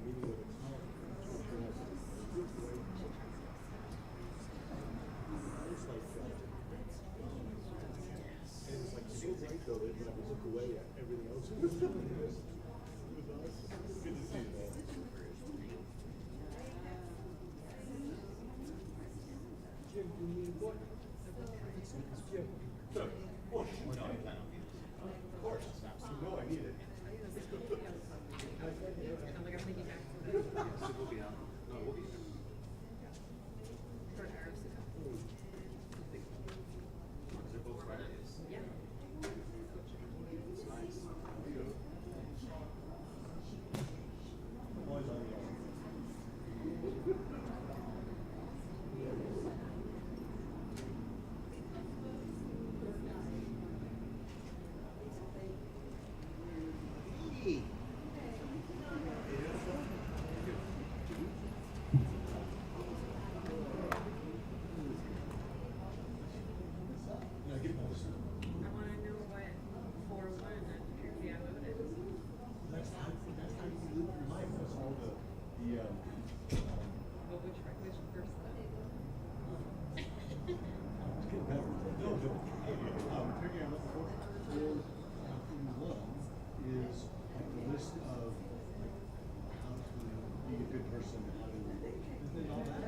meeting with a colleague. It's like, and it's like so bright though that when I would look away at everything else. It was awesome. Good to see you, man. Jim, do you need what? Jim. So, well, no, I plan on being this. Of course. No, I need it. I'm like, I'm thinking back to So we'll be out. No, we'll be there. for hours ago. They're both Fridays. Yeah. It's nice. Always on the Hey. No, give me this. I want to know what 4-1 and Kirby I loaded. That's how you live your life. That's all the But which first though? it's getting better. No, figuring out what the 4-1 is like the list of like how to be a good person and how to isn't it all that?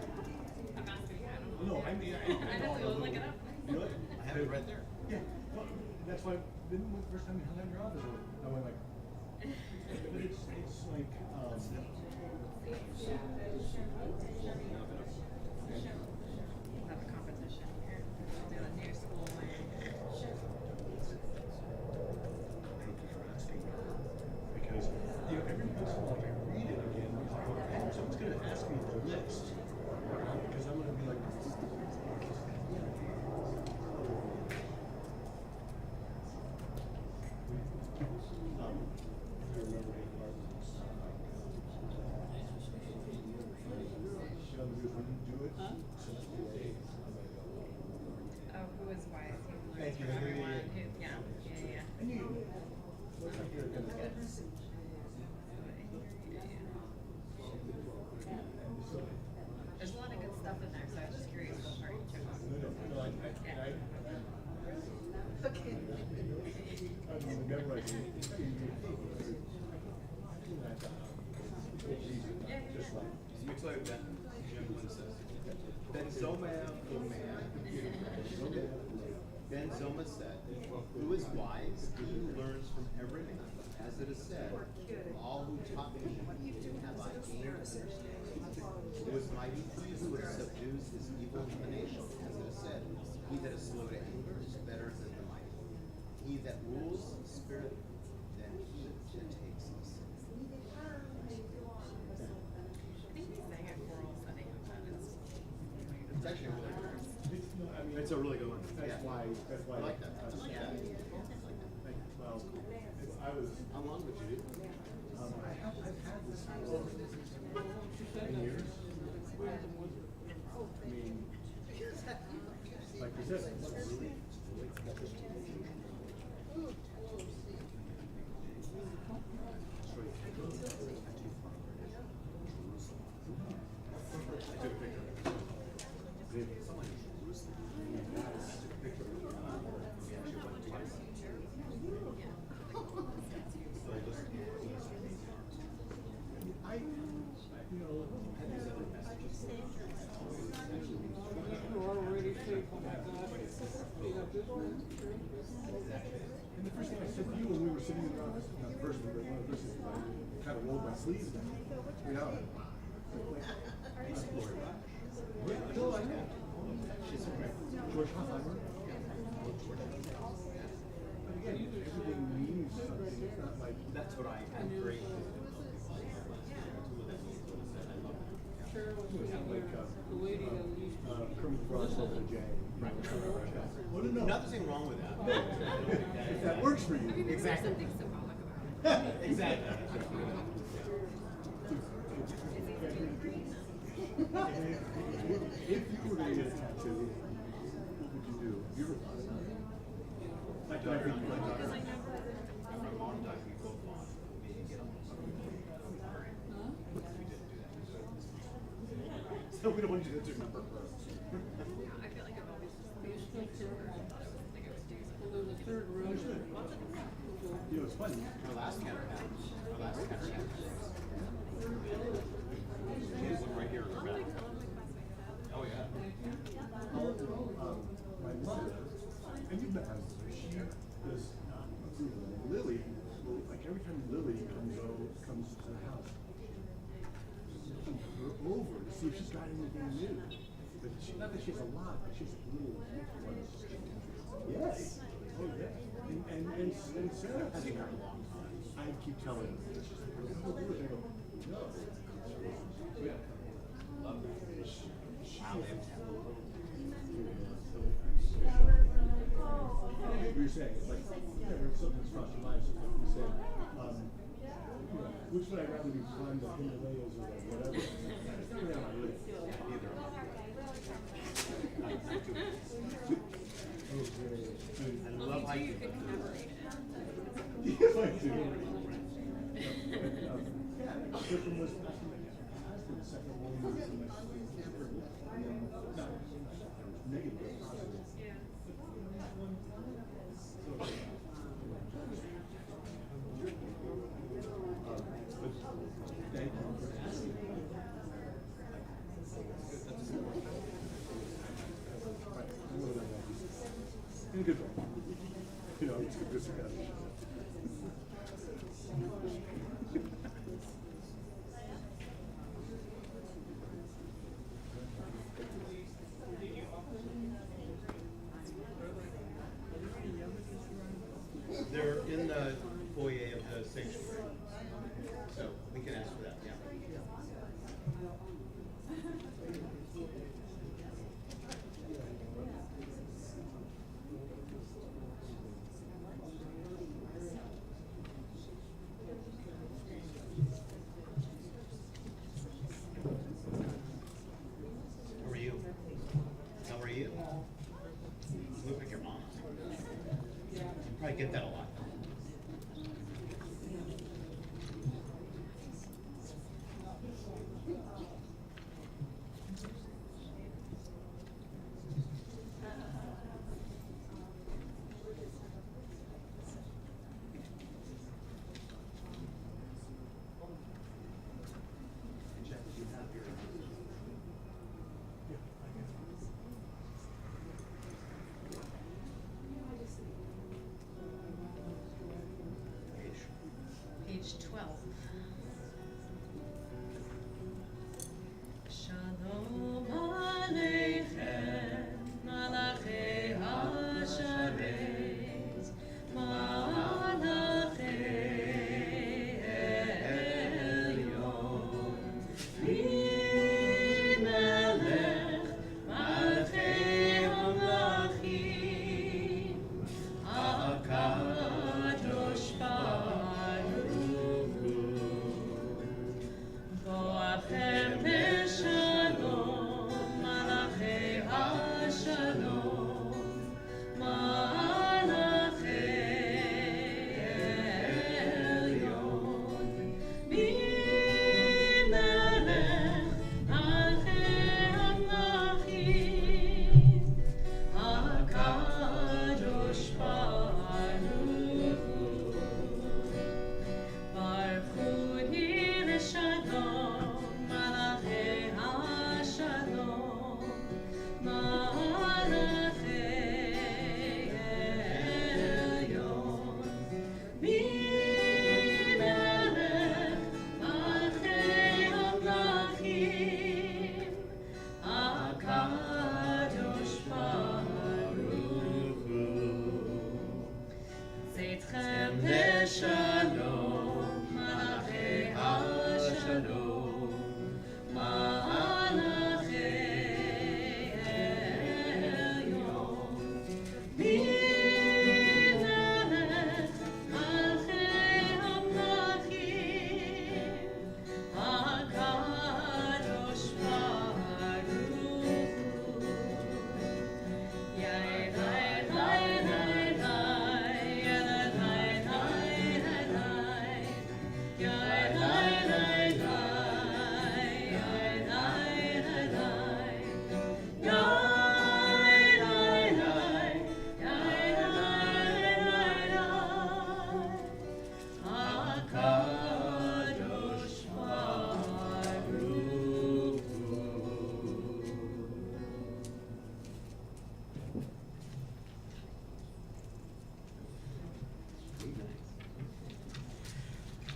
I'm asking you. I don't know. No, I mean I know. We'll look it up. You know what? I have it right there. Yeah, well, that's why. Then the first time you hung out in your office, I went like, but it's like We'll have a competition here. We'll do a new school way. because you know every once in a while I read it again. Because I go, oh, someone's gonna ask me the list because I'm gonna be like. Oh, who is wise? Who learns Thank you. from everyone? Yeah. Who, yeah. And you, looks like you're gonna get. There's a lot of good stuff in there, so I was just curious what part you took off. Okay. I'm memorizing. Just like. Let me tell you Ben. Jim says. Ben Zoma Ben Zoma said, "Who is wise? He who learns from every man. As it is said, all who taught me have I gained understanding. Who is mighty? He who subdues his evil inclination. As it is said, he that is slow to anger is better than the mighty. He that rules the spirit than he that takes his sin." I think they sang at choral setting of that is. It's actually really good. It's a really good one. That's Yeah. why. I like that. I like that. Well, I was. How long would you do? I've had this for 10 years. I mean, like you said, it's really. And the first thing I said to you when we were sitting in the office, not the first one, but one of the first things, I kind of rolled my sleeves down. You know? No, I know. George Hofheimer. But again, everything means something. It's not like. That's what I agree. Kermit the Frog over the J. Well, no. Nothing wrong with that. If that works for you. Exactly. Something symbolic about it. Exactly. If you were going to get a tattoo, what would you do? Have you ever thought about it? Like, Because I never. My mom died, we both lost. We didn't get along. So we don't want you to remember her. I feel like I've always just been I thought it was a thing I would do. Well, there's a third row. You know, it's funny. Our last camera. Please look right here. Oh yeah. My mother, and you've met her, she does, Lily, well, like every time Lily comes to the house, her over to see if she's got anything new. But she, not that she has a lot, but she has a little ones. Yes. Oh yeah. And Sarah has a long time. I keep telling her, she's like, oh, good. I go, no. Yeah. Love that. We were saying, like, whenever something's crossed your mind, so we say, which would I rather be climb the Himalayas or whatever? It's not really on my list. Either. I love You hiking. could collaborate. Yes, I do. Yeah, the first one was the second one was negative. Yeah. Thank you for asking. In a good way. You know, it's good to have. They're in the foyer of the sanctuary, so we can ask for that. Yeah. How are you? How are you? You look like your mom. You probably get that a lot.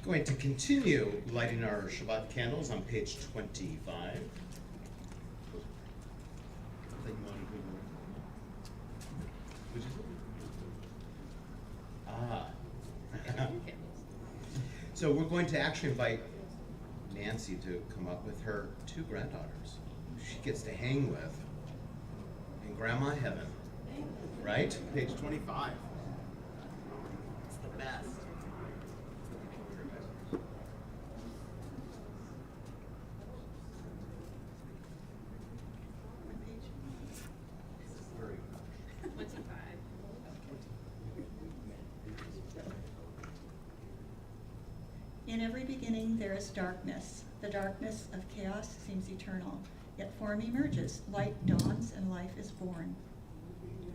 Going to continue lighting our Shabbat candles on page 25. So we're going to actually invite Nancy to come up with her 2 granddaughters she gets to hang with in Grandma Heaven. Right? Page 25. It's the best. What page? 25. In every beginning there is darkness. The darkness of chaos seems eternal. Yet form emerges, light dawns, and life is born.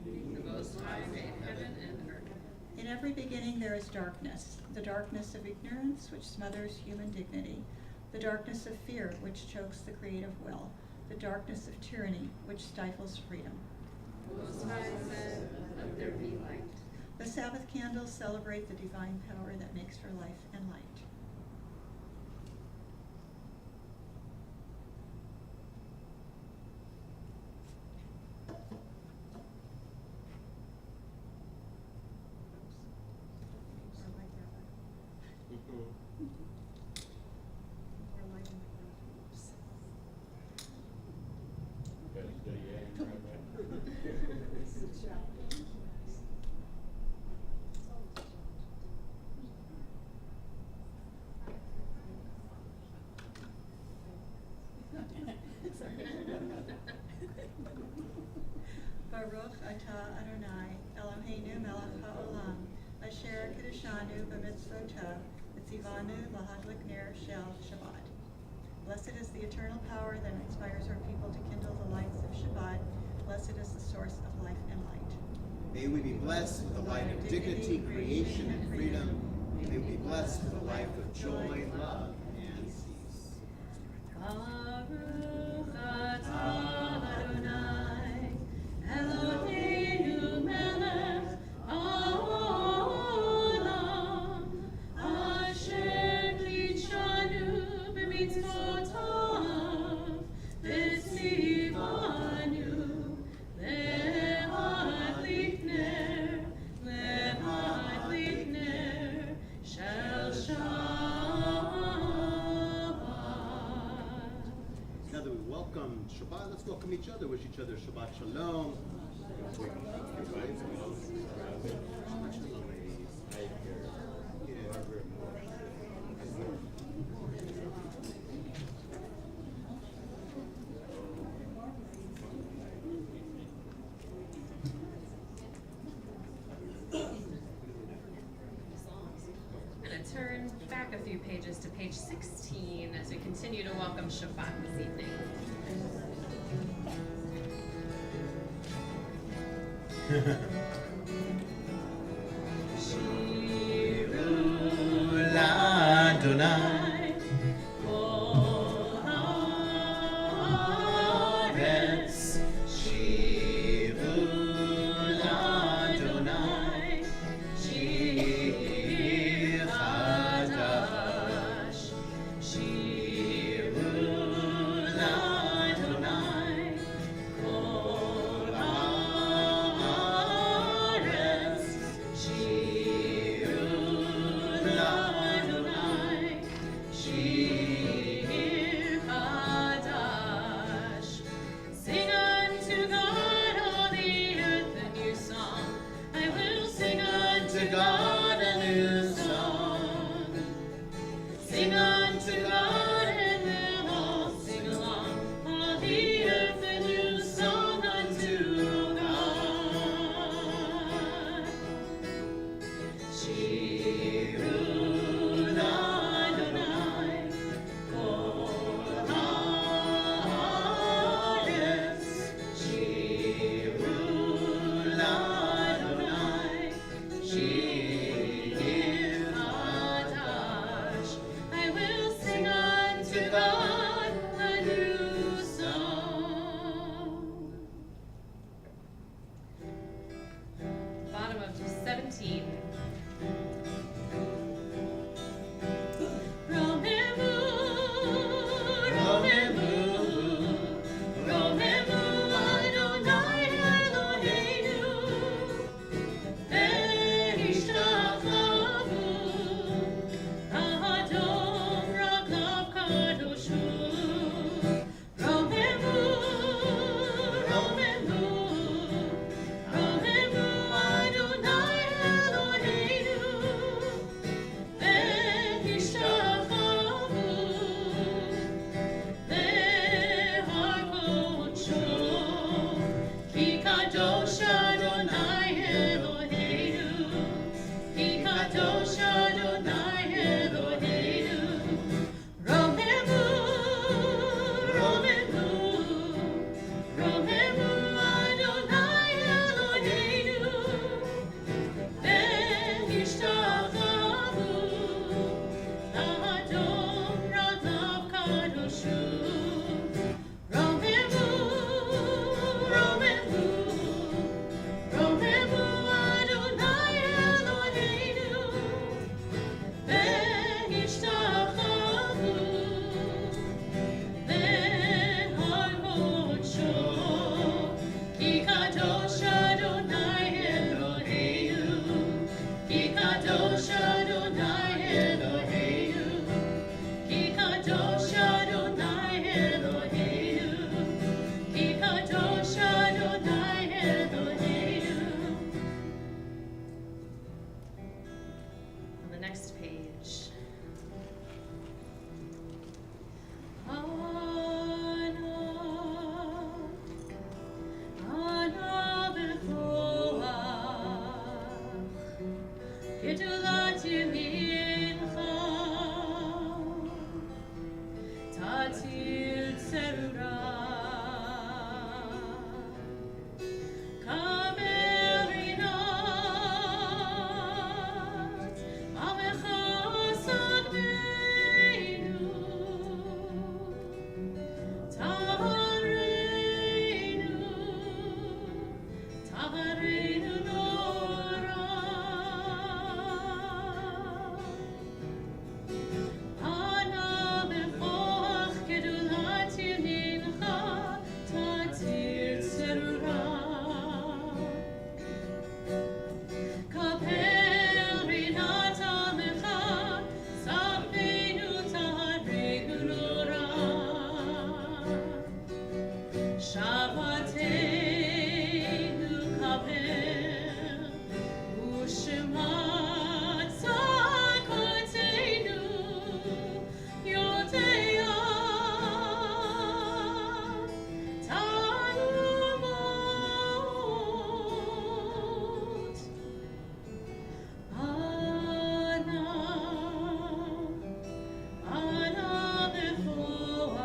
The Most High made heaven and earth. In every beginning there is darkness. The darkness of ignorance, which smothers human dignity. The darkness of fear, which chokes the creative will. The darkness of tyranny, which stifles freedom. The Most High said, let there be light. The Sabbath candles celebrate the divine power that makes for life and light. Baruch atah Adonai, Eloheinu melech haolam, asher kiddushanu b'mitzvotav, v'tzivanu lahadlik ner shel Shabbat. Blessed is the eternal power that inspires our people to kindle the lights of Shabbat. Blessed is the source of life and light. May we be blessed with the light of dignity, creation, and freedom. May we be blessed with a life of joy, love, and peace. Baruch atah Adonai, Eloheinu melech haolam, asher kiddushanu b'mitzvotav, v'tzivanu lehadlik ner shel Shabbat. Now that we welcome Shabbat, let's welcome each other. Wish each other Shabbat Shalom. Shabbat Shalom, ladies. I'm going to turn back a few pages to page 16 as we continue to welcome Shabbat this evening. Shiru l'Adonai, kol haaretz. Shiru l'Adonai, shir chadash. Shiru l'Adonai, kol haaretz. tatir tzerura. Kaber rinat, amecha sagdeinu, tahareinu, tahareinu nora. Ana bechoach gedulat yemincha, tatir tzerura. Kapel rinat amecha, sabbeinu tahareinu nora. Shabbateinu kapel, u'shemat zakoteinu, yoteya talumot. Ana bechoach,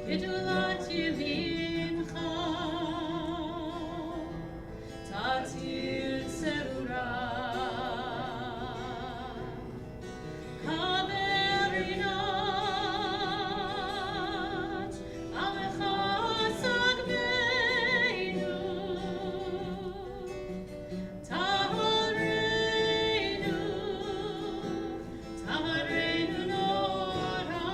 gedulat yemincha, tatir tzerura. Kaber rinat, amecha sagdeinu, tahareinu, tahareinu nora.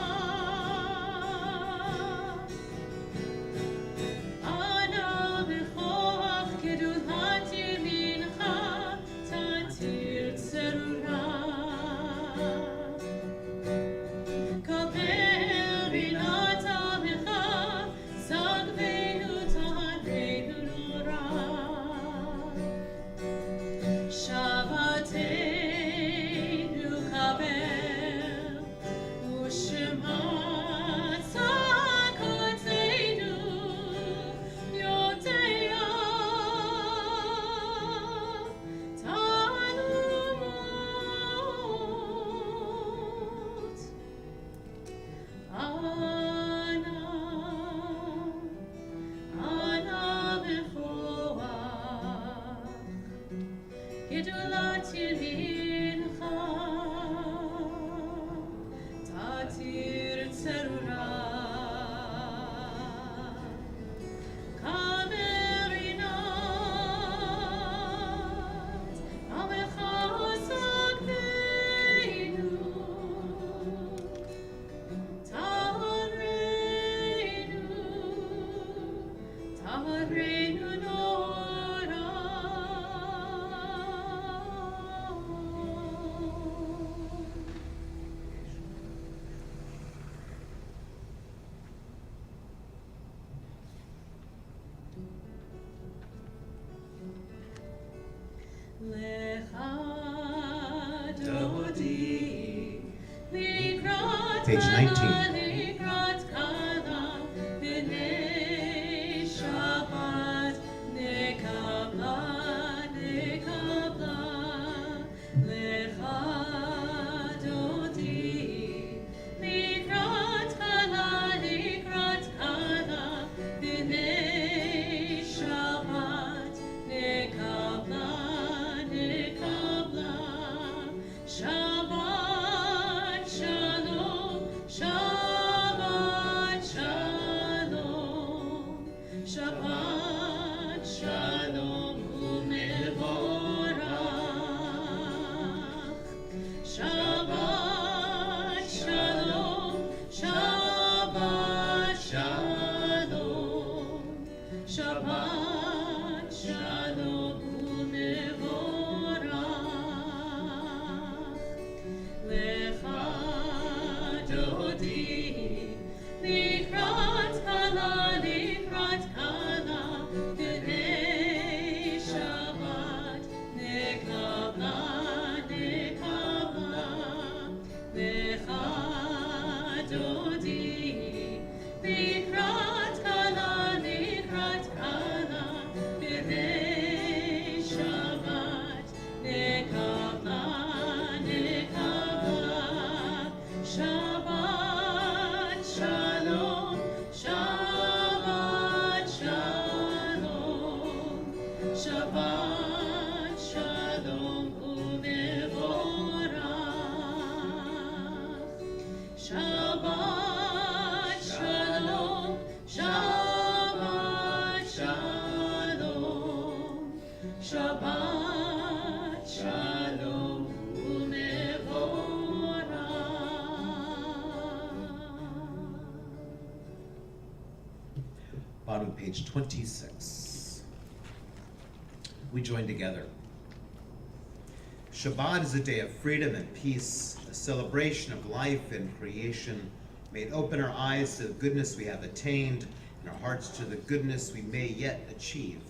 Ana bechoach gedulat yemincha, tatir tzerura. Kapel rinat amecha, sagdeinu tahareinu nora. Shabbateinu kapel, u'shemat zakoteinu, yoteya talumot. Ana bechoach, gedulat yemincha, tatir tzerura. Kaber rinat, amecha sagdeinu, tahareinu, tahareinu nora. Lecha dodi, likrat Page 19. kala, likrat kala, b'nei Shabbat, nekabla, nekabla. Lecha dodi, likrat kala, b'nei Shabbat, nekabla, nekabla. Shabbat shalom, Shabbat shalom, Shabbat shalom u'mevorach. Shabbat shalom, Shabbat shalom, Shabbat shalom u'mevorach. Lecha dodi, likrat kala, b'nei Shabbat, nekabla, nekabla. Lecha dodi, likrat kala, b'nei Shabbat, nekabla, nekabla. Shabbat bottom of page 26. We join together. Shabbat is a day of freedom and peace, a celebration of life and creation. May it open our eyes to the goodness we have attained and our hearts to the goodness we may yet achieve.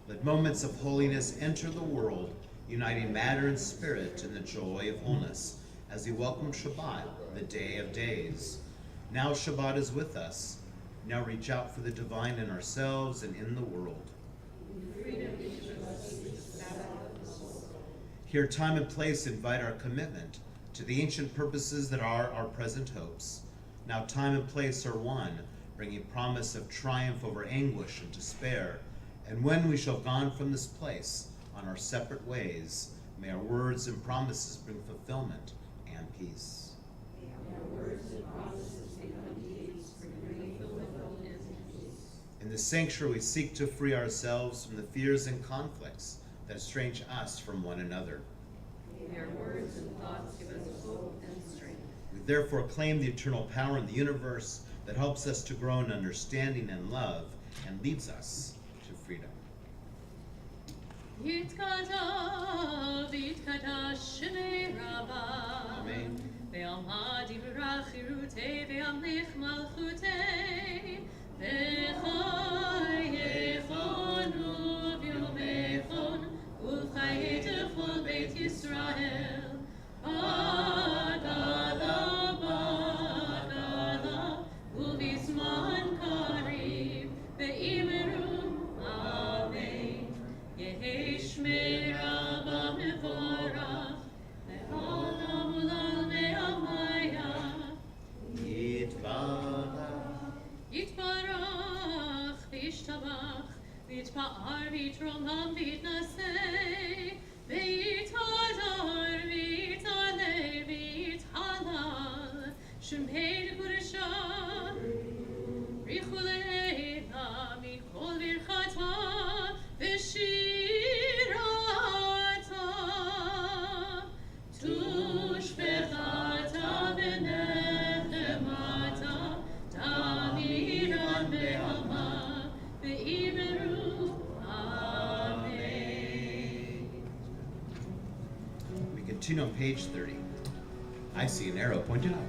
Let moments of holiness enter the world, uniting matter and spirit in the joy of wholeness, as we welcome Shabbat, the day of days. Now Shabbat is with us. Now reach out for the divine in ourselves and in the world. Here, time and place invite our commitment to the ancient purposes that are our present hopes. Now time and place are one, bringing promise of triumph over anguish and despair. And when we shall have gone from this place on our separate ways, may our words and promises bring fulfillment and peace. May our words and promises become deeds, bringing fulfillment and peace. In the sanctuary, we seek to free ourselves from the fears and conflicts that estrange us from one another. May our words and thoughts give us hope and strength. We therefore claim the eternal power in the universe that helps us to grow in understanding and love and leads us to freedom. Yitkata v'yitkata shemei Rabba. Amen. Ve'amad yivrach chirutei ve'amlich malchutei. V'chai yechonu v'yomechon u'chai tefol Beit Yisrael. Bagala, bagala, u'vizman karim ve'imeru. Amen. Yehi shmei Rabba mevorach le'olam u'lal me'amaya. Yitbarach v'yishtabach v'yitpa'ar v'yitronam v'yitnasei v'yitadar v'yitaleh v'yithalal shemei l'kudesha richule'ela mikol birchata v'shirata tushbechata v'nechemata tamiran be'alma ve'imeru. Amen. We continue on page 30. I see an arrow pointed up.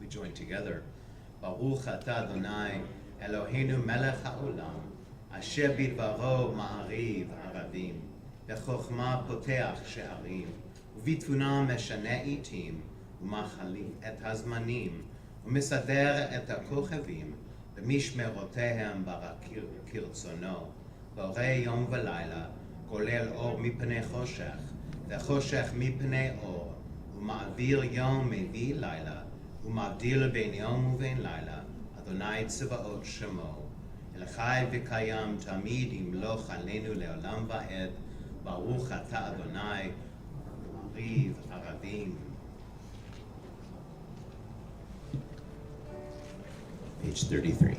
We join together. Baruch atah Adonai Eloheinu melech haolam asher bidbaro ma'ariv aravim bechokma poteach she'arim ובתבונה משנה עיתים ומחליף את הזמנים ומסדר את הכוכבים במשמרותיהם כרצונו בורא יום ולילה כולל אור מפני חושך וחושך מפני אור ומעביר יום מביא לילה ומבדיל בין יום ובין לילה אדוני צבאות שמו אלחי וקיים תמיד ימלוך עלינו לעולם ועד ברוך אתה אדוני Riv Aravim. Page 33.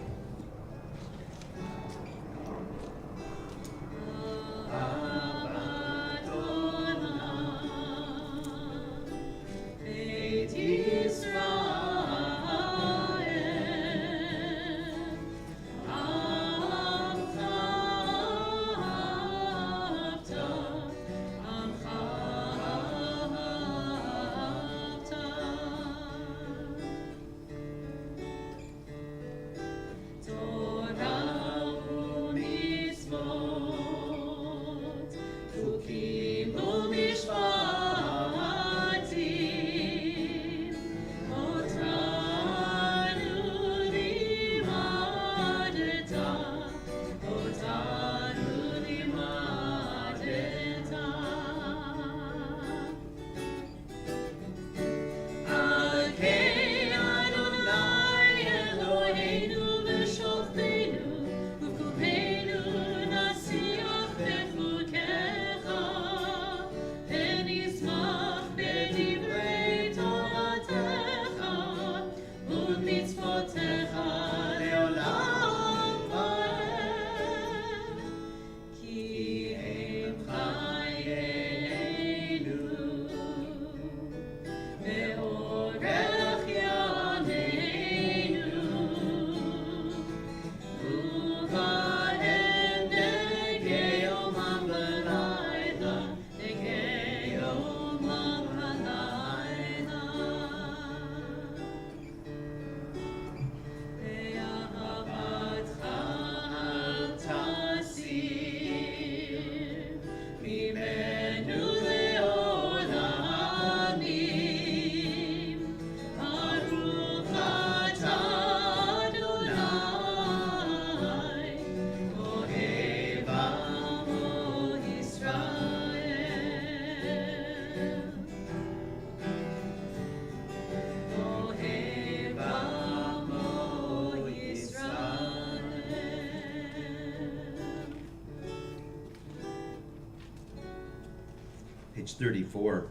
Page 34.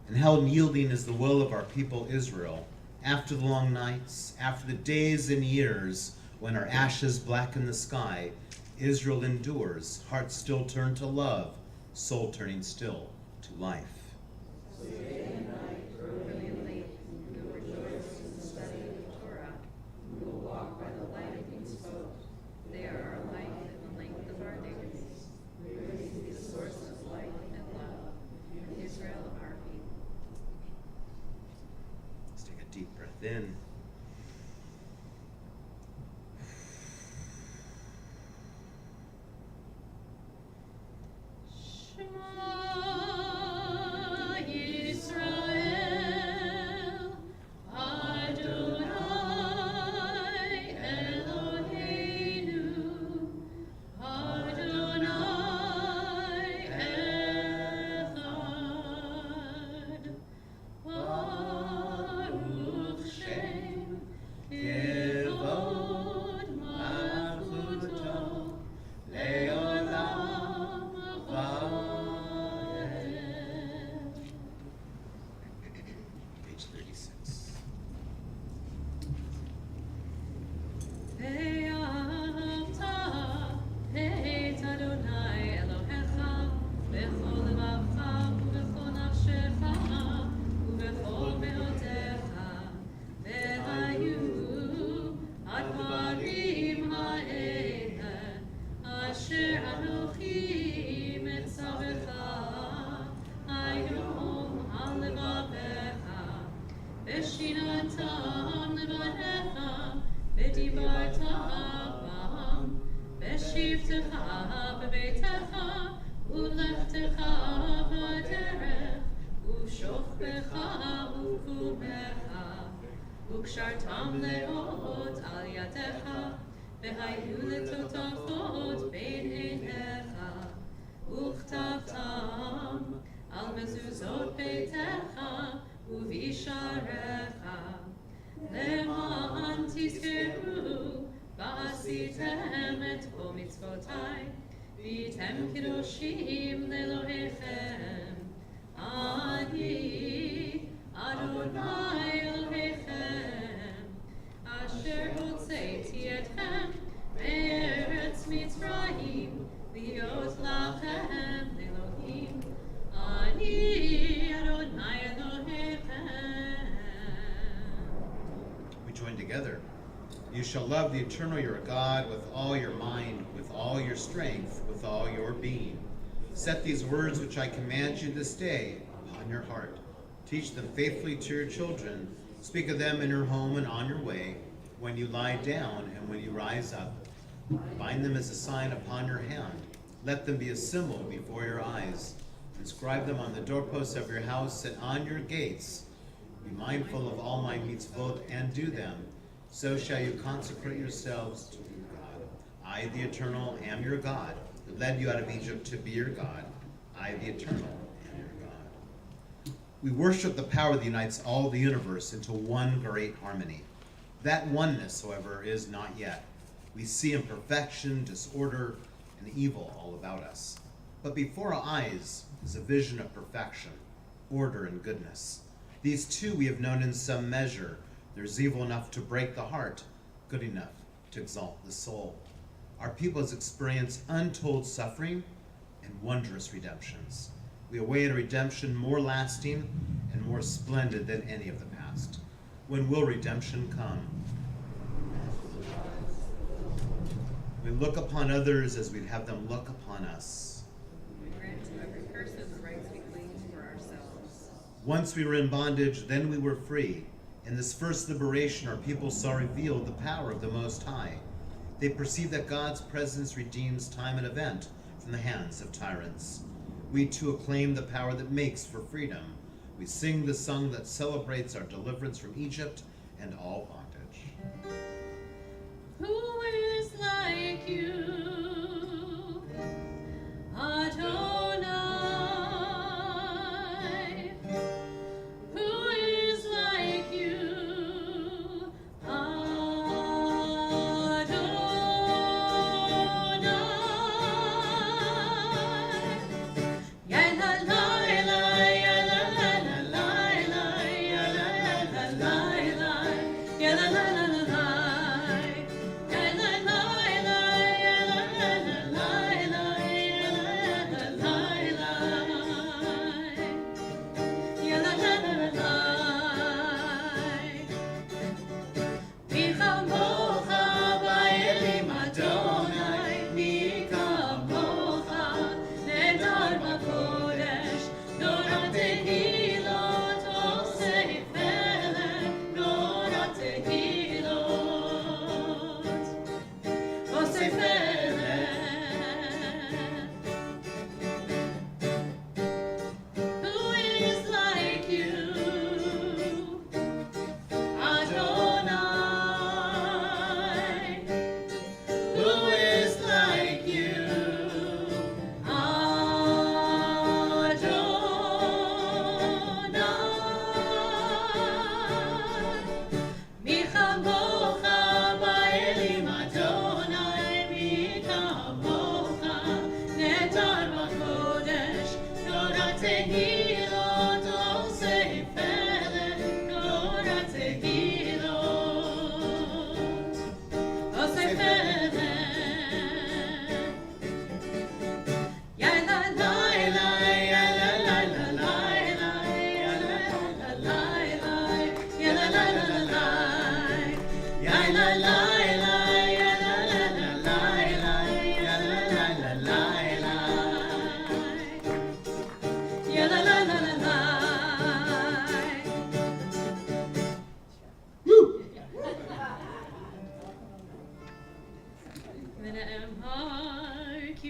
And how unyielding is the will of our people Israel. After the long nights, after the days and years when our ashes blacken the sky, Israel endures, heart still turned to love, soul turning still to life. So day and night, early and late, we will rejoice in the study of the Torah. We will walk by the light of mitzvot. They are our life and the length of our days. Praise be the source of light and love, Israel, our people. Let's take a deep breath in. Page 36. V'shinatam levanecha, v'dibarta b'am, v'shivtecha b'beitecha, u'lechtecha b'derech, u'shofbecha u'kumecha, u'kshartam le'ot al yadecha, v'hayu letotafot bein einecha, u'chtavtam al mezuzot beitecha, Uvisharecha, Leman tizkeru, V'asitem et kol mitzvotai, V'tem kidoshim lelohechem, Ani Adonai Elohechem, Asher hotzeiti etchem, Me'eretz Mitzrayim, Liot lachem Elohim, Ani Adonai Elohechem. We join together. You shall love the eternal your God with all your mind, with all your strength, with all your being. Set these words which I command you this day upon your heart. Teach them faithfully to your children. Speak of them in your home and on your way, when you lie down and when you rise up. Bind them as a sign upon your hand. Let them be a symbol before your eyes. Inscribe them on the doorposts of your house and on your gates. Be mindful of all my mitzvot and do them. So shall you consecrate yourselves to God. I, the Eternal, am your God, who led you out of Egypt to be your God. I, the Eternal, am your God. We worship the power that unites all the universe into one great harmony. That oneness, however, is not yet. We see imperfection, disorder, and evil all about us. But before our eyes is a vision of perfection, order, and goodness. These two we have known in some measure. There's evil enough to break the heart, good enough to exalt the soul. Our people has experienced untold suffering and wondrous redemptions. We await a redemption more lasting and more splendid than any of the past. When will redemption come? We look upon others as we'd have them look upon us. We grant to every person the rights we claim for ourselves. Once we were in bondage, then we were free. In this first liberation, our people saw revealed the power of the Most High. They perceived that God's presence redeems time and event from the hands of tyrants. We too acclaim the power that makes for freedom. We sing the song that celebrates our deliverance from Egypt and all bondage. Who is like you, Adonai? Who is like you, Adonai? Yeh la la la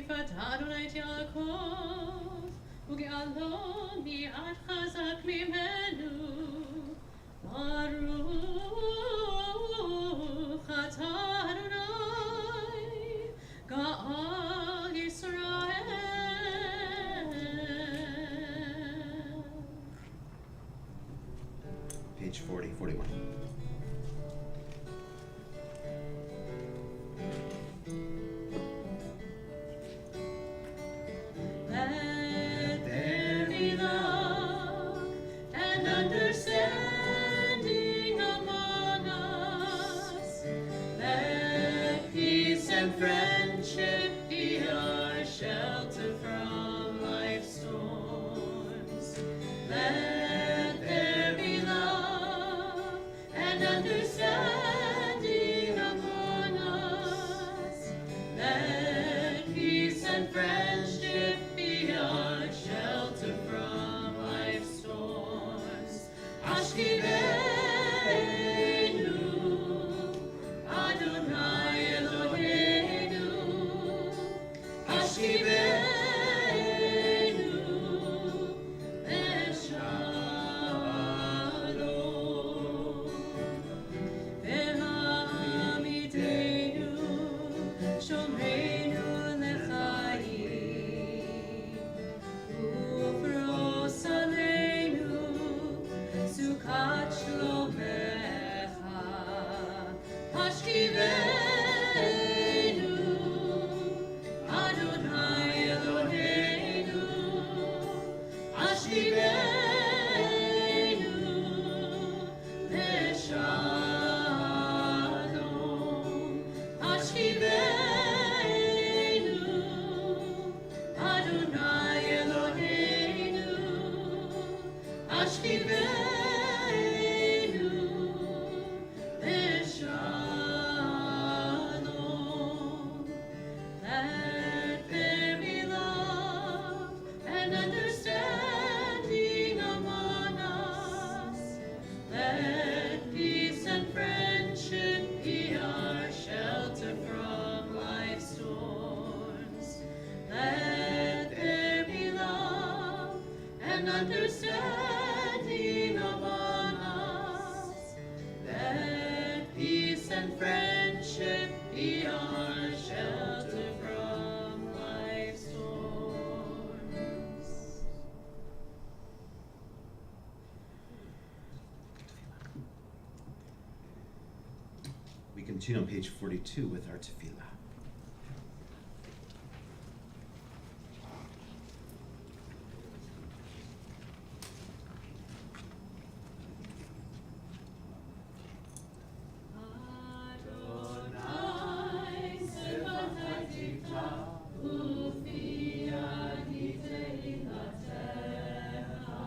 sifat Adonai Yaakov, uge'alo mi'at chazak mimenu. Baruch atah Adonai, Ga'al Yisrael. Page 40, 41. Let there be love and understanding among us. Let peace and friendship be our shelter from life's storms. Let there be love and understanding among us. Let peace and friendship be our shelter from life's storms. Ashkivenu, Adonai Eloheinu. Ashkivenu, Beshalom. Ve'hamidenu, Shomreinu lechaim. Ufros aleinu, Sukat shlomecha. Hashkivenu, Adonai Eloheinu. Ashkivenu, Beshalom. Ashkivenu, Adonai Eloheinu. Ashkivenu, Beshalom. Let there be love and understanding among us. Let peace and friendship be our shelter from life's storms. Let there be love and understanding among us. Let peace and friendship be our shelter from life's storms. We continue on page 42 with our tefillah. Adonai sefatatita, ufi aditei latecha.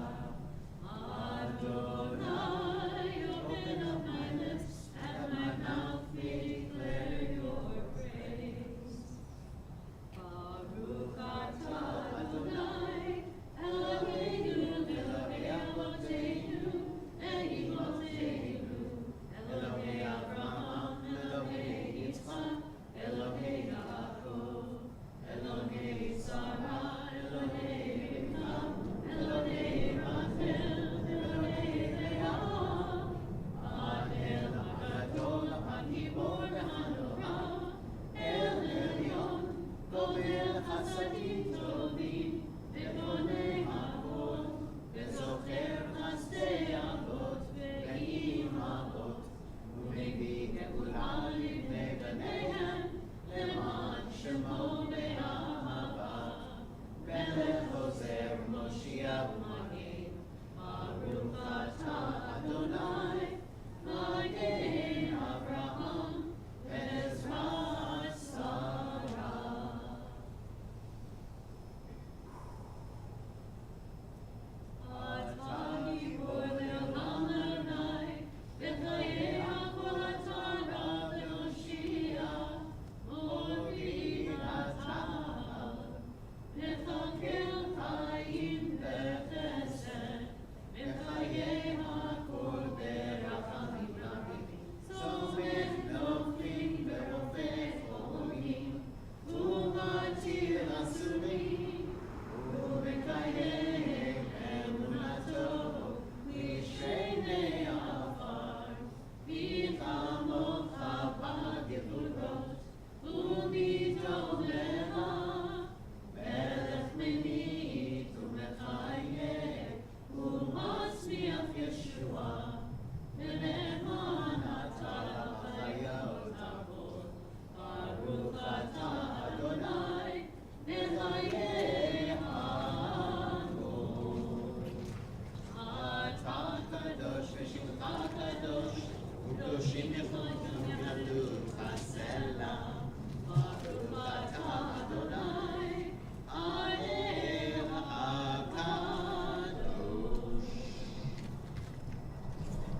Adonai, open up my lips, and my mouth may declare your praise.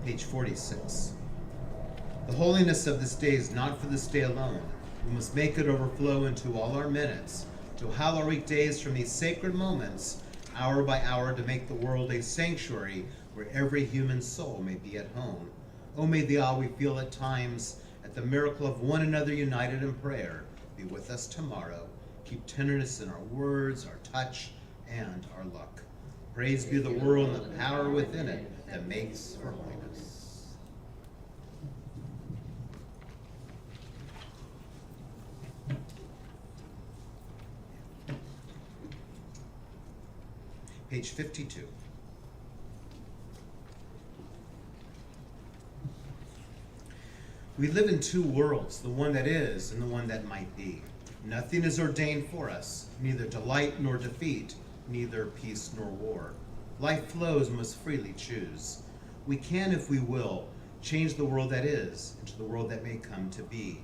Page 46. The holiness of this day is not for this day alone. We must make it overflow into all our minutes, to hallow our weekdays from these sacred moments, hour by hour, to make the world a sanctuary where every human soul may be at home. Oh, may the awe we feel at times at the miracle of one another united in prayer be with us tomorrow. Keep tenderness in our words, our touch, and our look. Praise be the world and the power within it that makes for holiness. Page 52. We live in two worlds, the one that is and the one that might be. Nothing is ordained for us, neither delight nor defeat, neither peace nor war. Life flows, must freely choose. We can, if we will, change the world that is into the world that may come to be.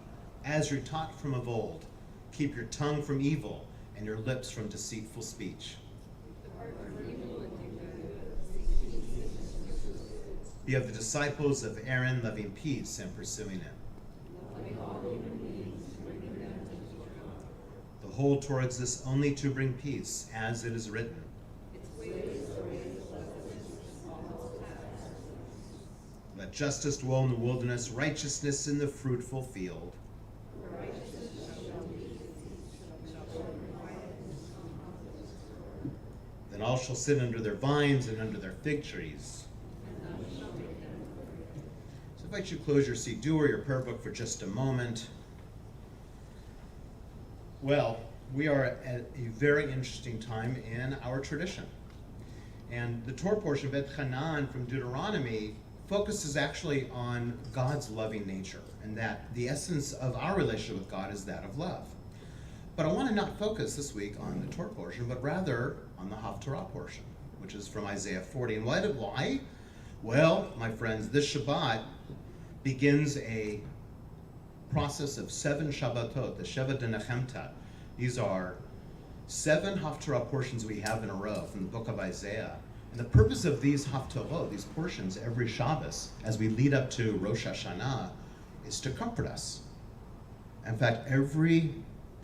As you're taught from of old, keep your tongue from evil and your lips from deceitful speech. Be of the disciples of Aaron, loving peace and pursuing it. The whole Torah exists only to bring peace, as it is written. Let justice dwell in the wilderness, righteousness in the fruitful field. Then all shall sit under their vines and under their fig trees. So I invite you to close your seat or your prayer book for just a moment. Well, we are at a very interesting time in our tradition. And the Torah portion of Et Hanan from Deuteronomy focuses actually on God's loving nature, and that the essence of our relationship with God is that of love. But I want to not focus this week on the Torah portion, but rather on the Haftarah portion, which is from Isaiah 40. And why? Well, my friends, this Shabbat begins a process of 7 Shabbatot, the Sheva de Nechemta. These are 7 Haftarah portions we have in a row from the book of Isaiah. And the purpose of these Haftarot, these portions, every Shabbos, as we lead up to Rosh Hashanah, is to comfort us. In fact, every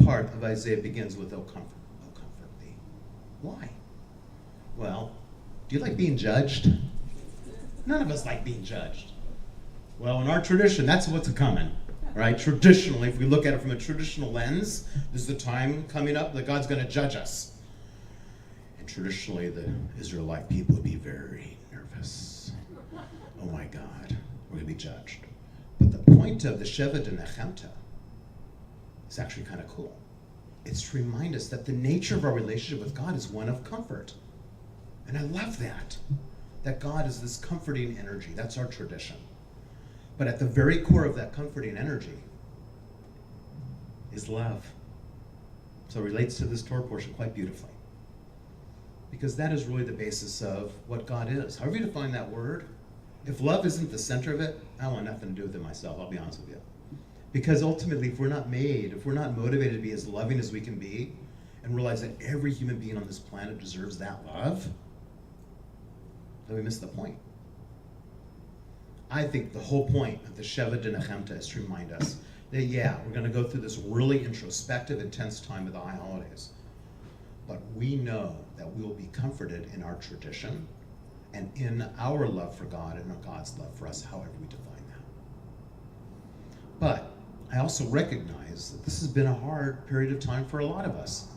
part of Isaiah begins with, "O comfort thee." Why? Well, do you like being judged? None of us like being judged. Well, in our tradition, that's what's coming, right? Traditionally, if we look at it from a traditional lens, this is the time coming up that God's going to judge us. And traditionally, the Israelite people would be very nervous. Oh my God, we're going to be judged. But the point of the Sheva de Nechemta is actually kind of cool. It's to remind us that the nature of our relationship with God is one of comfort. And I love that God is this comforting energy. That's our tradition. But at the very core of that comforting energy is love. So it relates to this Torah portion quite beautifully. Because that is really the basis of what God is. However you define that word, if love isn't the center of it, I want nothing to do with it myself, I'll be honest with you. Because ultimately, if we're not motivated to be as loving as we can be, and realize that every human being on this planet deserves that love, then we miss the point. I think the whole point of the Sheva de Nechemta is to remind us that, we're going to go through this really introspective, intense time of the high holidays. But we know that we will be comforted in our tradition and in our love for God and God's love for us, however we define that. But I also recognize that this has been a hard period of time for a lot of us.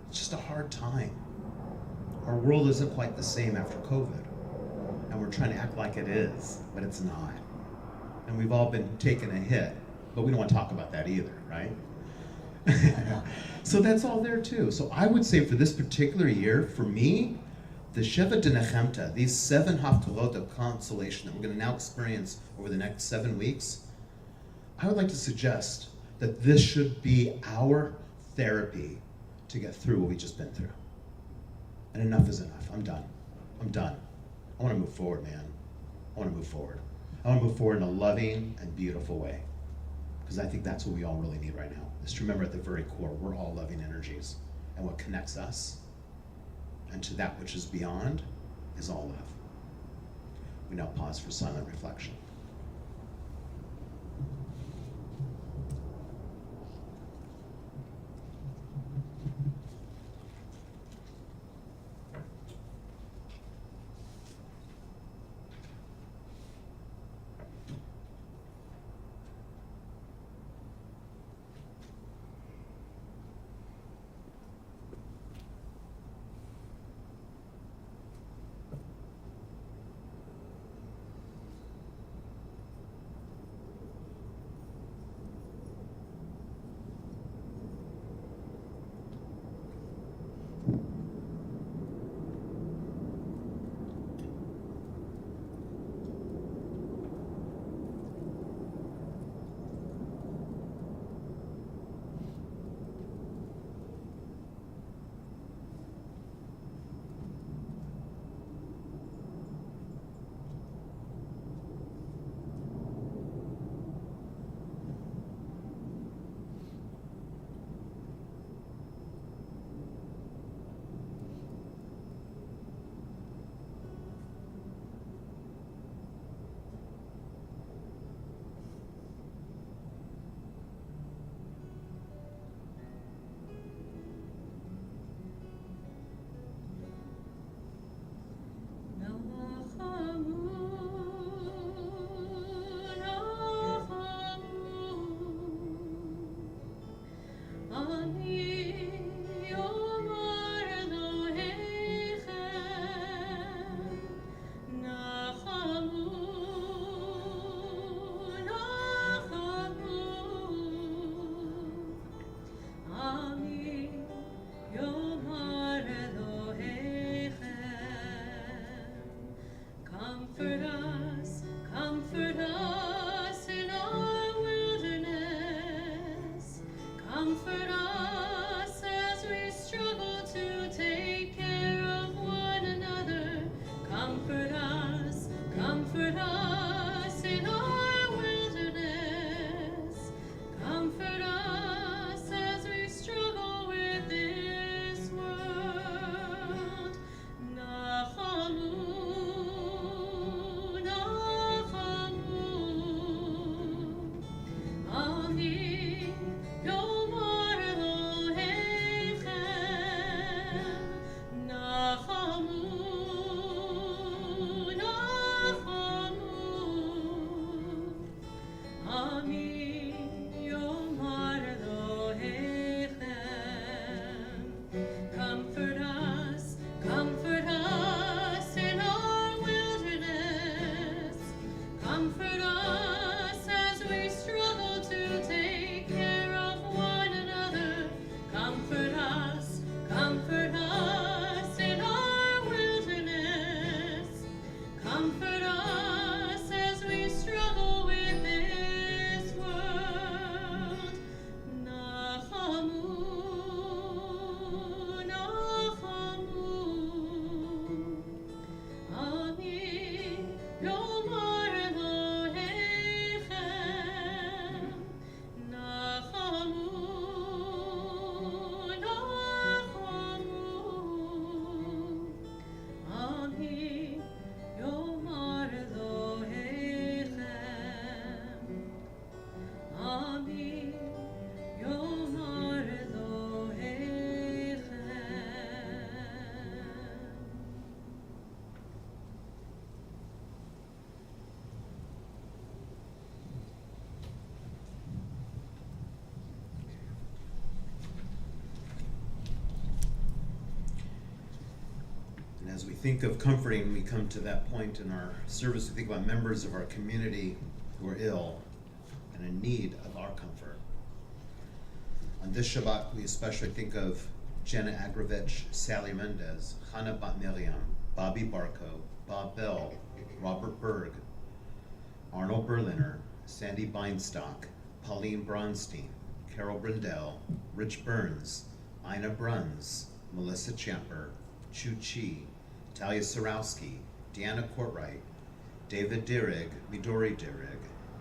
It's just a hard time. Our world isn't quite the same after COVID. And we're trying to act like it is, but it's not. And we've all been taking a hit, but we don't want to talk about that either, right? So that's all there too. So I would say for this particular year, for me, the Sheva de Nechemta, these 7 Haftarot of consolation that we're going to now experience over the next 7 weeks, I would like to suggest that this should be our therapy to get through what we've just been through. And enough is enough. I'm done. I'm done. I want to move forward, man. I want to move forward. I want to move forward in a loving and beautiful way. Because I think that's what we all really need right now, is to remember at the very core, we're all loving energies. And what connects us and to that which is beyond is all love. We now pause for silent reflection. As we think of comforting, we come to that point in our service, we think about members of our community who are ill and in need of our comfort. On And this Shabbat, we especially think of Jenna Agrovich, Sally Mendez, Hannah Bat Miriam, Bobby Barco, Bob Bell, Robert Berg, Arnold Berliner, Sandy Beinstock, Pauline Bronstein, Carol Brindell, Rich Burns, Ina Bruns, Melissa Champer, Chu Chi, Talia Sarowski, Deanna Courtwright, David Dierig, Midori Dierig,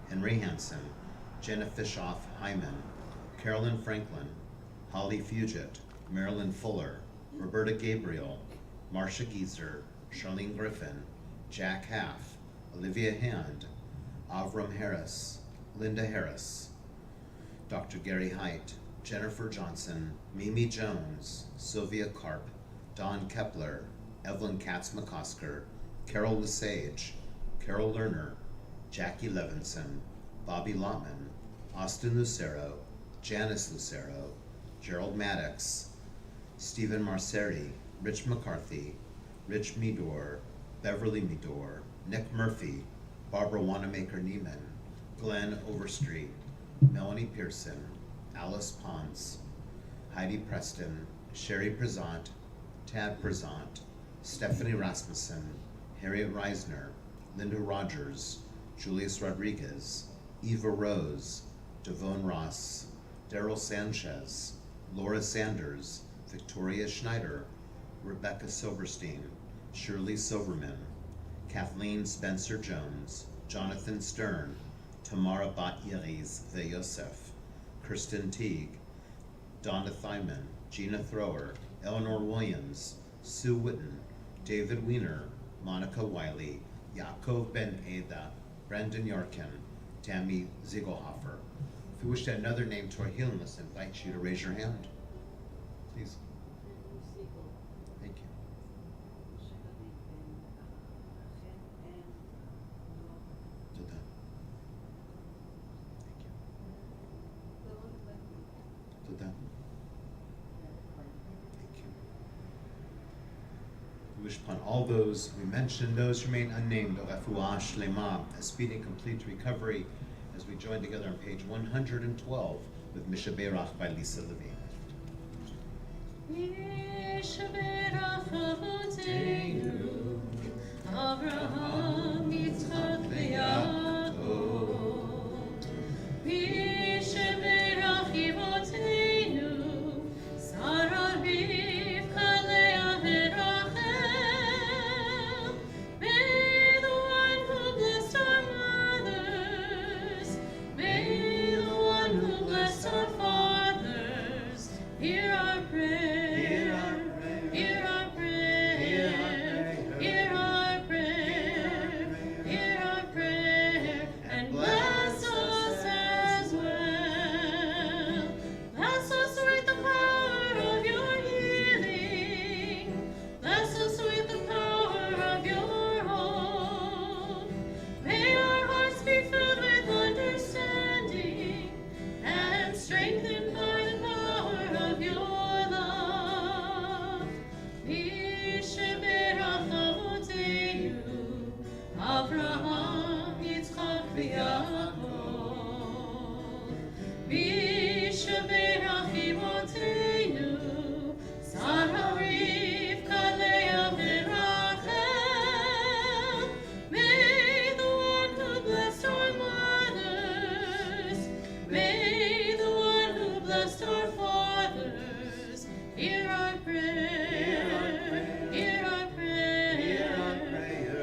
Henry Hansen, Jenna Fishoff Hyman, Carolyn Franklin, Holly Fugit, Marilyn Fuller, Roberta Gabriel, Marcia Gieser, Charlene Griffin, Jack Half, Olivia Hand, Avram Harris, Linda Harris, Dr. Gary Height, Jennifer Johnson, Mimi Jones, Sylvia Karp, Don Kepler, Evelyn Katz-McCosker, Carol Lesage, Carol Lerner, Jackie Levinson, Bobby Lotman, Austin Lucero, Janice Lucero, Gerald Maddox, Stephen Marceri, Rich McCarthy, Rich Meador, Beverly Meador, Nick Murphy, Barbara Wanamaker Neiman, Glenn Overstreet, Melanie Pearson, Alice Pons, Heidi Preston, Sherry Prezant, Tad Prezant, Stephanie Rasmussen, Harriet Reisner, Linda Rogers, Julius Rodriguez, Eva Rose, Devon Ross, Daryl Sanchez, Laura Sanders, Victoria Schneider, Rebecca Silverstein, Shirley Silverman, Kathleen Spencer Jones, Jonathan Stern, Tamara Bat Iris Yosef, Kirsten Teague, Donna Thyman, Gina Thrower, Eleanor Williams, Sue Witten, David Weiner, Monica Wiley, Yaakov Ben Eda, Brandon Yarkin, Tammy Ziegelhofer. If you wish to add another name to our healing list, I invite you to raise your hand. Please. Thank you. Tודה. Thank you. Tודה. Thank you. We wish upon all those we mentioned, those remain unnamed, refuah shlema, a speedy and complete recovery, as we join together on page 112 with Mishaberach by Lisa Levine. Mishaberach Avoteinu, Avraham, Yitzchak, Yaakov. Mishaberach Avoteinu, Sarah, Rivka, Leah, and Rachel. May the one who blessed our mothers, may the one who blessed our fathers, hear our prayer. Hear our prayer. Hear our prayer. Hear our prayer. And bless us as well. Bless us with the power of your healing. Bless us with the power of your hope. May our hearts be filled with understanding and strengthened by the power of your love. Mishaberach Avoteinu, Avraham, Yitzchak, Yaakov. Mishaberach Avoteinu, Sarah, Rivka, Leah, and Rachel. May the one who blessed our mothers, may the one who blessed our fathers, hear our prayer. Hear our prayer.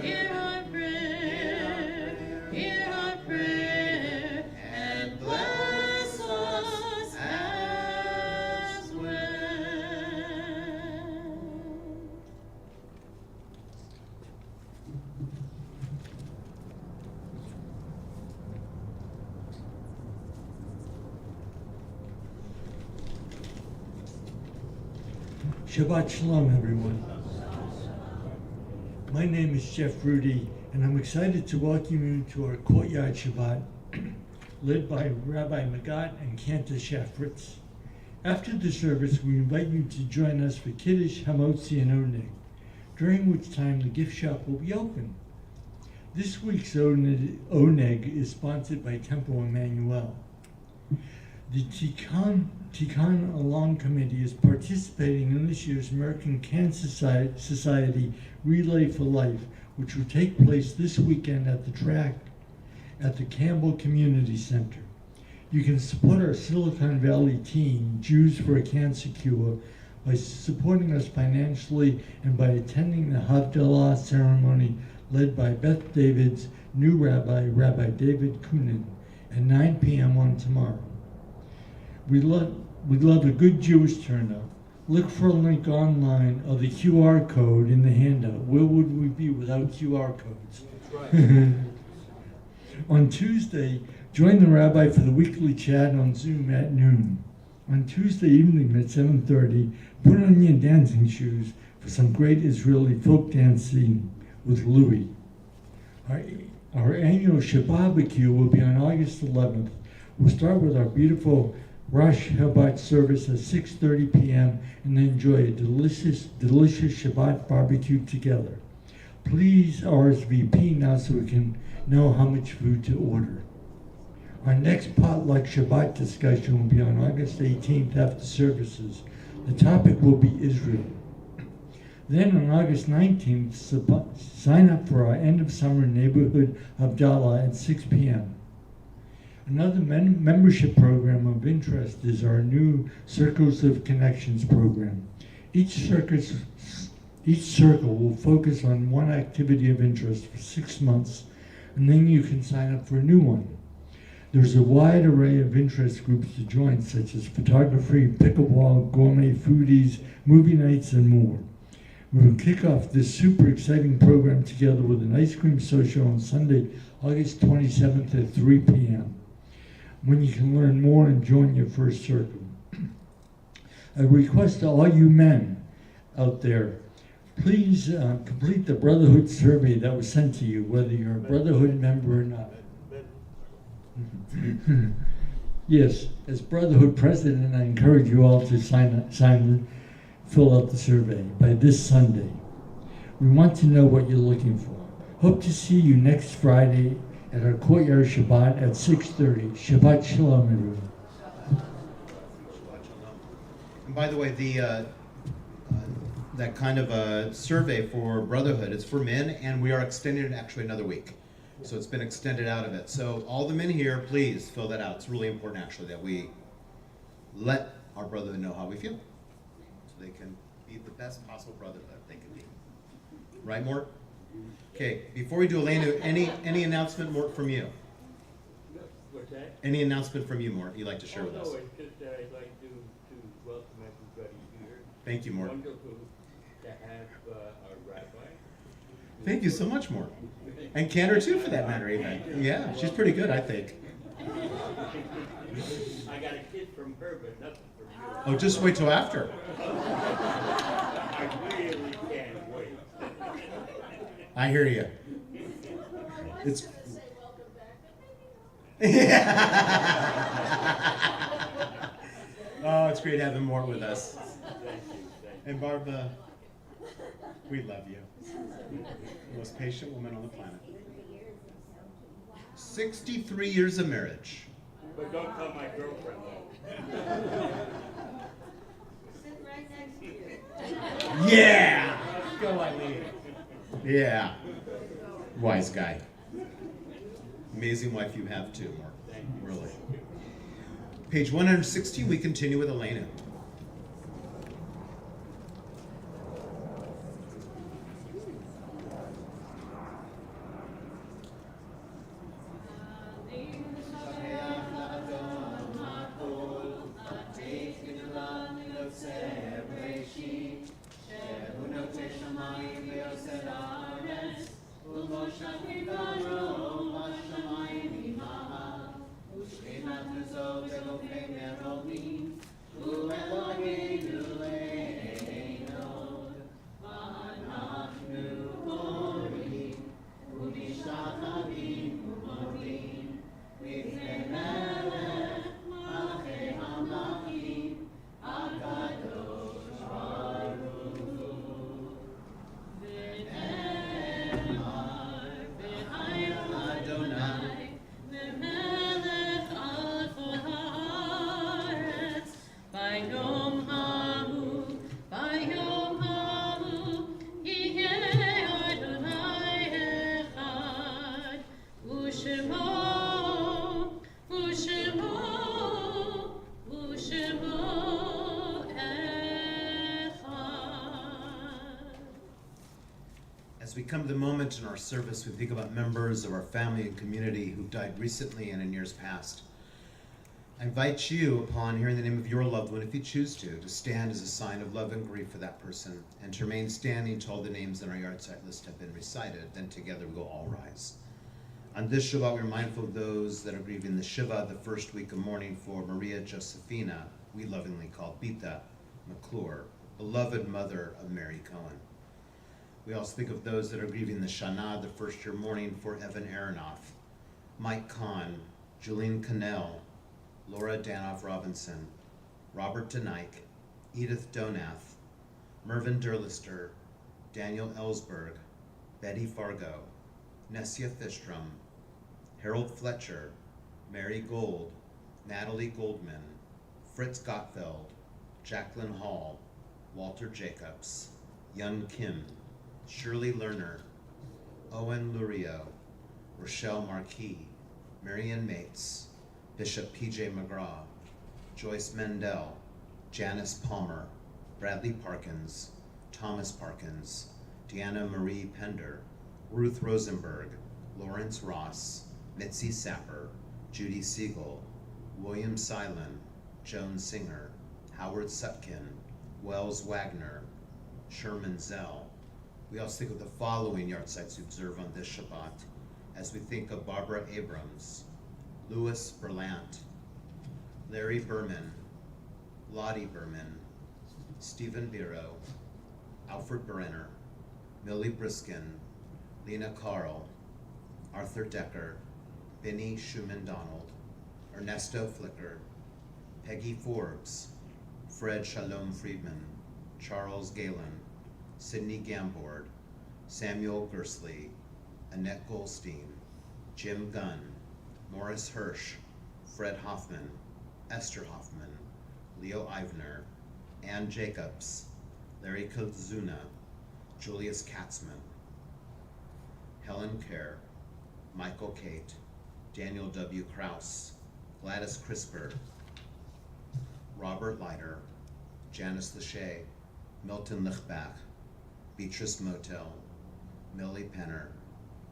Hear our prayer. Hear our prayer. And bless us as well. Shabbat Shalom, everyone. My name is Jeff Rudy, and I'm excited to welcome you to our Courtyard Shabbat, led by Rabbi Magat and Cantor Shafritz. After the service, we invite you to join us for Kiddush, Hamotzi, and Oneg, during which time the gift shop will be open. This week's Oneg is sponsored by Temple Emanu-El. The Tikkun Olam Committee is participating in this year's American Cancer Society Relay for Life, which will take place this weekend at the track at the Campbell Community Center. You can support our Silicon Valley team, Jews for a Cancer Cure, by supporting us financially and by attending the Havdalah ceremony led by Beth David's new rabbi, Rabbi David Kunin, at 9 p.m. on tomorrow. We'd love a good Jewish turnout. Look for a link online or the QR code in the handout. Where would we be without QR codes? That's right. On Tuesday, join the rabbi for the weekly chat on Zoom at noon. On Tuesday evening at 7:30, put on your dancing shoes for some great Israeli folk dancing with Louis. Our annual Shabbat barbecue will be on August 11th. We'll start with our beautiful Rosh Shabbat service at 6:30 p.m. and enjoy a delicious Shabbat barbecue together. Please RSVP now so we can know how much food to order. Our next potluck Shabbat discussion will be on August 18th after services. The topic will be Israel. Then on August 19th, sign up for our end of summer neighborhood Havdalah at 6 p.m. Another membership program of interest is our new Circles of Connections program. Each circle will focus on one activity of interest for 6 months, and then you can sign up for a new one. There's a wide array of interest groups to join, such as photography, pickleball, gourmet foodies, movie nights, and more. We will kick off this super exciting program together with an ice cream social on Sunday, August 27th at 3 p.m. when you can learn more and join your first circle. A request to all you men out there, please complete the Brotherhood survey that was sent to you, whether you're a Brotherhood member or not. Yes, as Brotherhood President, I encourage you all to fill out the survey by this Sunday. We want to know what you're looking for. Hope to see you next Friday at our Courtyard Shabbat at 6:30. Shabbat Shalom, everyone. And by the way, that kind of a survey for Brotherhood is for men, and we are extending it actually another week. So it's been extended out of it. So all the men here, please fill that out. It's really important actually that we let our Brotherhood know how we feel, so they can be the best possible Brotherhood they can be. Right, Mort? Okay, before we do Elena, any announcement, Mort, from you? What's that? Any announcement from you, Mort, you'd like to share with us? No, it's just that I'd like to welcome everybody here. Thank you, Mort. Wonderful to have our rabbi. Thank you so much, Mort. And Cantor too, for that matter, even. Yeah, she's pretty good, I think. I got a kiss from her, but nothing from you. Oh, just wait till after. I really can't wait. I hear you. It's. Oh, it's great having Mort with us. Thank you. And Barbara, we love you. The most patient woman on the planet. 63 years of marriage. But don't tell my girlfriend though. Sit right next to you. Yeah! Go, Eileen. Yeah. Wise guy. Amazing wife you have too, Mark. Really. Page 160, we continue with Elena. Who Bayom Hahu, Bayom Hahu, Yihye Adonai Echad, Ushemo, Ushemo, Ushemo Echad. As we come to the moment in our service, we think about members of our family and community who've died recently and in years past. I invite you, upon hearing the name of your loved one, if you choose to stand as a sign of love and grief for that person, and to remain standing until all the names in our yahrzeit list have been recited. Then together we will all rise. On this Shabbat, we're mindful of those that are grieving the Shiva, the first week of mourning for Maria Josephina, we lovingly call Bita McClure, beloved mother of Mary Cohen. We also think of those that are grieving the Shana, the first year mourning for Evan Aronoff, Mike Kahn, Julene Cannell, Laura Danoff Robinson, Robert DeNike, Edith Donath, Mervyn Derlister, Daniel Ellsberg, Betty Fargo, Nessia Thistrom, Harold Fletcher, Mary Gold, Natalie Goldman, Fritz Gottfeld, Jacqueline Hall, Walter Jacobs, Yun Kim, Shirley Lerner, Owen Lurio, Rochelle Marquis, Marianne Mates, Bishop P.J. McGraw, Joyce Mendel, Janice Palmer, Bradley Parkins, Thomas Parkins, Deanna Marie Pender, Ruth Rosenberg, Lawrence Ross, Mitzi Sapper, Judy Siegel, William Silen, Joan Singer, Howard Sutkin, Wells Wagner, Sherman Zell. We also think of the following yahrzeits we observe on this Shabbat, as we think of Barbara Abrams, Louis Berlant, Larry Berman, Lottie Berman, Stephen Biro, Alfred Brenner, Millie Briskin, Lena Carl, Arthur Decker, Benny Schumann Donald, Ernesto Flicker, Peggy Forbes, Fred Shalom Friedman, Charles Galen, Sidney Gambord, Samuel Gersley, Annette Goldstein, Jim Gunn, Morris Hirsch, Fred Hoffman, Esther Hoffman, Leo Ivner, Ann Jacobs, Larry Kozuna, Julius Katzman, Helen Kerr, Michael Cate, Daniel W. Krause, Gladys Crisper, Robert Leiter, Janice Lachey, Milton Lichbach, Beatrice Motel, Millie Penner,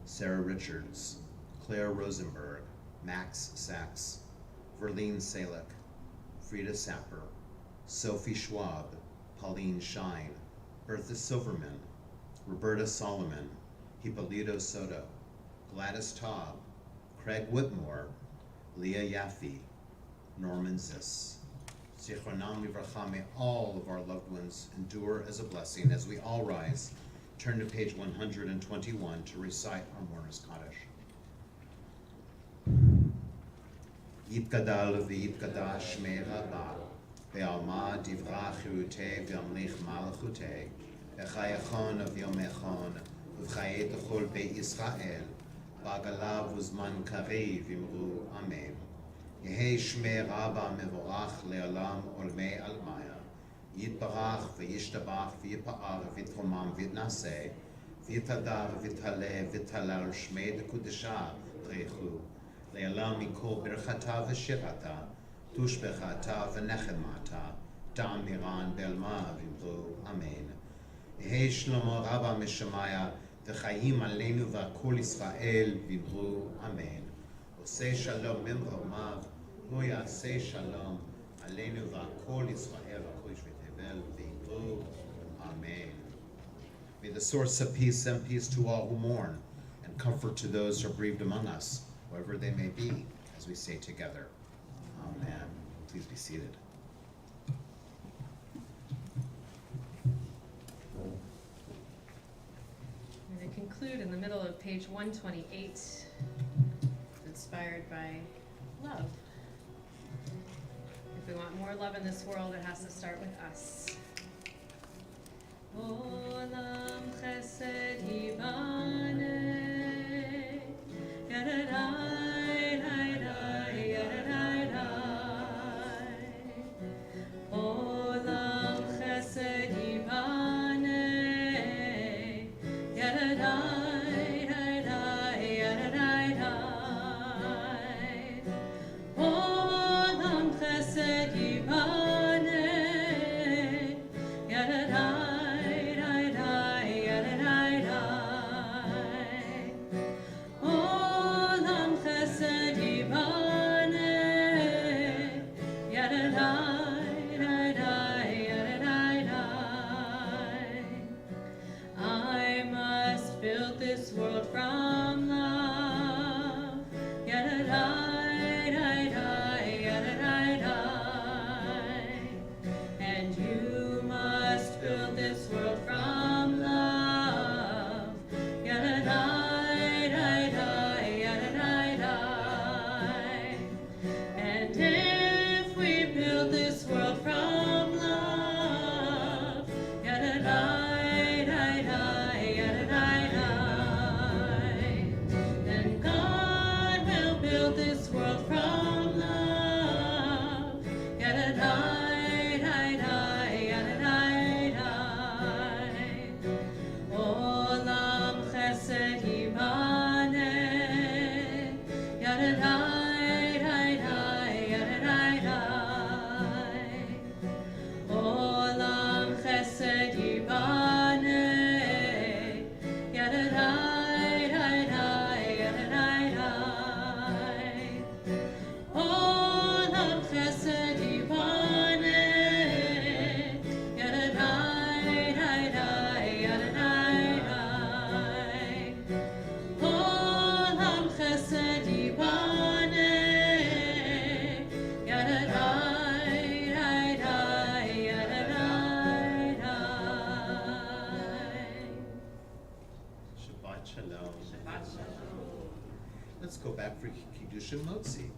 Sarah Richards, Claire Rosenberg, Max Sachs, Verlene Salick, Frida Sapper, Sophie Schwab, Pauline Shine, Bertha Silverman, Roberta Solomon, Hippolito Soto, Gladys Taub, Craig Whitmore, Leah Yaffe, Norman Ziss. Zichronam Livracha, may all of our loved ones endure as a blessing. As we all rise, turn to page 121 to recite our Mourner's Kaddish. Yitgadal v'yitgadash Shmei Rabba, ve'alma divra chirutei v'yamlich malachutei, v'chayachon v'yomechon, v'chayet l'chol Beit Yisrael, ba'galav uzman karev v'imru amen. Yehei Shmei Rabba mevorach le'olam olmei almaya, yitbarach v'yishtabach v'yipa'ar v'yitromam v'yitnaseh, v'yitadar v'yithaleh v'yithalal Shmei d'kudesha t'reichu, le'olam mikol birchata v'shirata, tushbechata v'nechemata, ta'amiran be'alma v'imru amen. Yehei Shlomo Rabba mishamaya, v'chayim aleinu v'akol Yisrael v'imru amen. Say shalom ממרומיו, הוא יעשה שלום עלינו ועל ישראל הכוש ותבל וידעו Amen. May the source of peace send peace to all who mourn and comfort to those who are bereaved among us, wherever they may be, as we say together. Amen. Please be seated. I'm going to conclude in the middle of page 128. Inspired by love. If we want more love in this world, it has to start with us. Olam chesed yivane, yadadai, yadadai, yadadai. Let's see.